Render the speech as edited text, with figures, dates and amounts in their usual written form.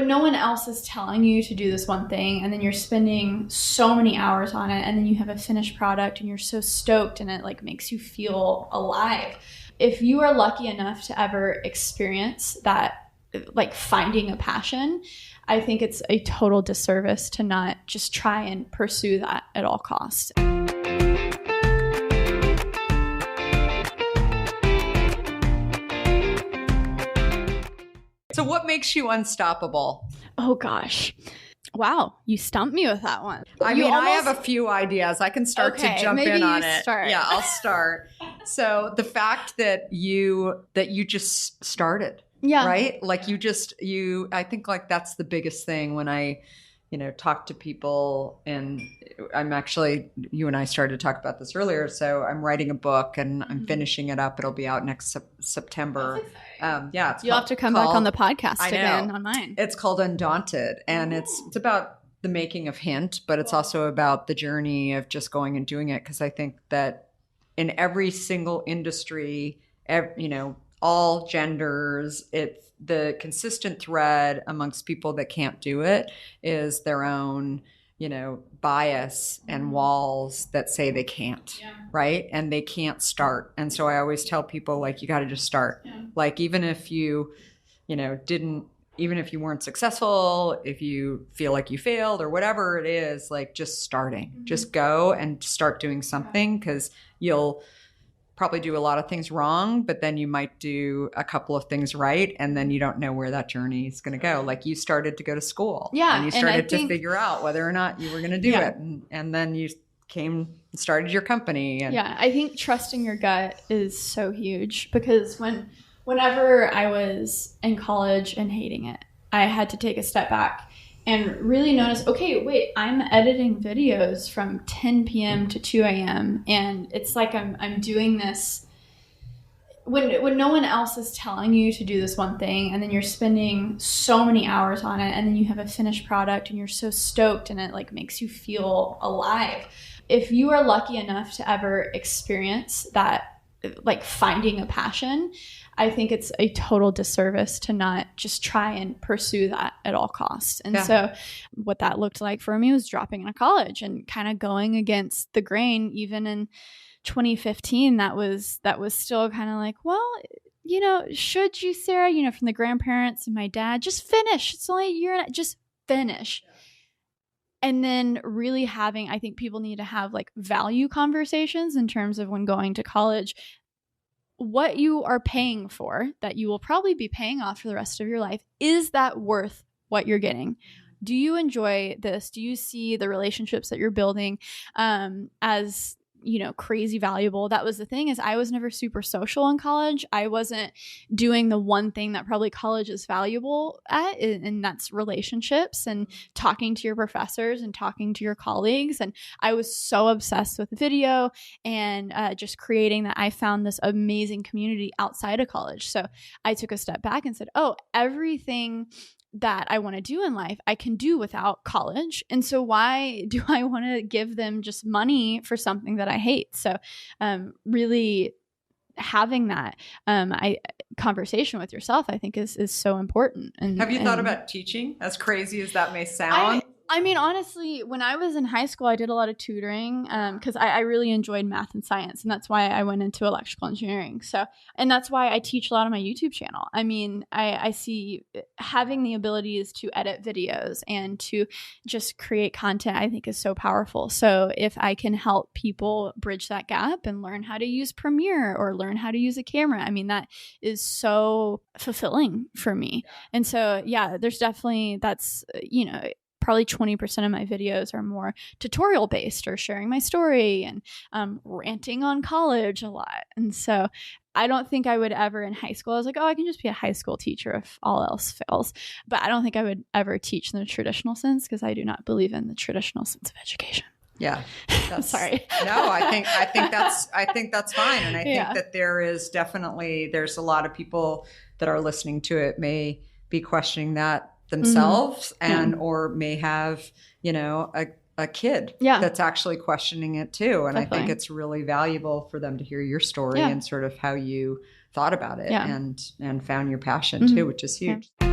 when no one else is telling you to do this one thing, and then you're spending so many hours on it, and then you have a finished product and you're so stoked and it like makes you feel alive. If you are lucky enough to ever experience that, like finding a passion, I think it's a total disservice to not just try and pursue that at all costs. So what makes you unstoppable? Oh gosh. Wow, you stumped me with that one. I have a few ideas. I can start to jump in on it. Start. Yeah, I'll start. So the fact that you just started, right? Like I think like that's the biggest thing when I, talk to people, and you and I started to talk about this earlier. So I'm writing a book and I'm finishing it up. It'll be out next September. You'll have to come back on the podcast again on mine. It's called Undaunted, and it's about the making of Hint, but it's also about the journey of just going and doing it. Because I think that in every single industry, all genders, it's the consistent thread amongst people that can't do it is their own, bias and walls that say they can't, right? And they can't start. And so I always tell people, like, you got to just start. Yeah. Like, even if you, even if you weren't successful, if you feel like you failed or whatever it is, like just starting, just go and start doing something, because you'll probably do a lot of things wrong, but then you might do a couple of things right, and then you don't know where that journey is going to go. Like, you started to go to school, and you started to figure out whether or not you were going to do it, and then you came and started your company. And I think trusting your gut is so huge, because whenever I was in college and hating it, I had to take a step back and really notice, okay, wait, I'm editing videos from 10 p.m. to 2 a.m. And it's like I'm doing this when no one else is telling you to do this one thing, and then you're spending so many hours on it, and then you have a finished product and you're so stoked and it like makes you feel alive. If you are lucky enough to ever experience that, like finding a passion, I think it's a total disservice to not just try and pursue that at all costs. And so what that looked like for me was dropping out of college and kind of going against the grain. Even in 2015, that was still kind of like, well, should you, Sarah, from the grandparents and my dad, just finish. It's only a year and just finish. And then really I think people need to have like value conversations in terms of when going to college, what you are paying for, that you will probably be paying off for the rest of your life. Is that worth what you're getting? Do you enjoy this? Do you see the relationships that you're building as crazy valuable? That was the thing, is I was never super social in college. I wasn't doing the one thing that probably college is valuable at, and that's relationships and talking to your professors and talking to your colleagues. And I was so obsessed with video and just creating that I found this amazing community outside of college. So I took a step back and said, oh, everything that I want to do in life, I can do without college. And so why do I want to give them just money for something that I hate? So really having that conversation with yourself, I think is so important. And have you thought about teaching? As crazy as that may sound. I mean, honestly, when I was in high school, I did a lot of tutoring because I really enjoyed math and science. And that's why I went into electrical engineering. And that's why I teach a lot on my YouTube channel. I mean, I see having the abilities to edit videos and to just create content, I think is so powerful. So if I can help people bridge that gap and learn how to use Premiere or learn how to use a camera, I mean, that is so fulfilling for me. And so, there's definitely, that's, probably 20% of my videos are more tutorial based or sharing my story and ranting on college a lot. And so I don't think I would ever in high school, I was like, oh, I can just be a high school teacher if all else fails. But I don't think I would ever teach in the traditional sense, because I do not believe in the traditional sense of education. Yeah. Sorry. No, I think that's fine. And I think that there's a lot of people that are listening to it may be questioning that themselves or may have, a kid that's actually questioning it too. And definitely. I think it's really valuable for them to hear your story and sort of how you thought about it and found your passion too, which is huge. Yeah.